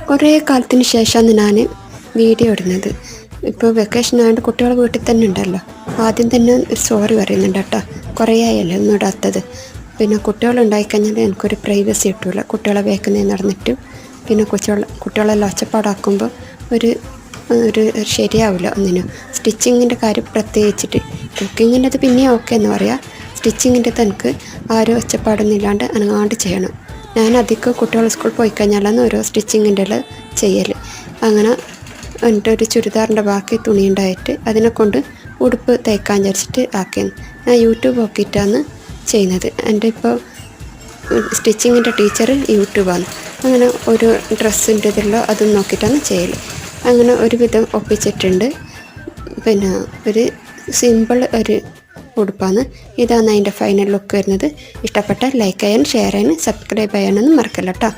കുറേ കാലത്തിന് ശേഷമാണ് ഞാൻ വീഡിയോ ഇടുന്നത്. ഇപ്പോൾ വെക്കേഷൻ ആയതുകൊണ്ട് കുട്ടികൾ വീട്ടിൽ തന്നെ ഉണ്ടല്ലോ. ആദ്യം തന്നെ ഒരു സോറി പറയുന്നുണ്ട് കേട്ടോ, കുറേ ആയല്ലോ ഒന്നും ഇടാത്തത്. പിന്നെ കുട്ടികളുണ്ടായിക്കഴിഞ്ഞാൽ എനിക്കൊരു പ്രൈവസി കിട്ടില്ല. കുട്ടികളെ വേക്കുന്നത് നടന്നിട്ടും പിന്നെ കുട്ടികളെല്ലാം ഒച്ചപ്പാടാക്കുമ്പോൾ ഒരു ഒരു ശരിയാവില്ല ഒന്നിനും. സ്റ്റിച്ചിങ്ങിൻ്റെ കാര്യം പ്രത്യേകിച്ചിട്ട്, കുക്കിങ്ങിൻ്റെത് പിന്നെയും ഓക്കെ എന്ന് പറയാം. സ്റ്റിച്ചിങ്ങിൻ്റെ എനിക്ക് ആരും ഒച്ചപ്പാടൊന്നും ഇല്ലാണ്ട് അനങ്ങാണ്ട് ചെയ്യണം. ഞാൻ അധികം കുട്ടികൾ സ്കൂളിൽ പോയി കഴിഞ്ഞാലാണ് ഓരോ സ്റ്റിച്ചിങ്ങിൻ്റെ എല്ലാം ചെയ്യൽ. അങ്ങനെ എൻ്റെ ഒരു ചുരിദാറിൻ്റെ ബാക്കി തുണി ഉണ്ടായിട്ട് അതിനെ കൊണ്ട് ഉടുപ്പ് തയ്ക്കാൻ വിചാരിച്ചിട്ട് ആക്കിയത്. ഞാൻ യൂട്യൂബ് നോക്കിയിട്ടാണ് ചെയ്യുന്നത്. എൻ്റെ ഇപ്പോൾ സ്റ്റിച്ചിങ്ങിൻ്റെ ടീച്ചർ യൂട്യൂബാണ്. അങ്ങനെ ഒരു ഡ്രസ്സിൻ്റെ ഇതെല്ലാം അതും നോക്കിയിട്ടാണ് ചെയ്യൽ. അങ്ങനെ ഒരുവിധം ഒപ്പിച്ചിട്ടുണ്ട്. പിന്നെ ഒരു സിമ്പിൾ ഒരു ഉടുപ്പാണ്. ഇതാണ് അതിൻ്റെ ഫൈനൽ ലുക്ക് വരുന്നത്. ഇഷ്ടപ്പെട്ടാൽ ലൈക്ക് ചെയ്യാനും ഷെയർ ചെയ്യാനും സബ്സ്ക്രൈബ് ചെയ്യാനൊന്നും മറക്കല്ല കേട്ടോ.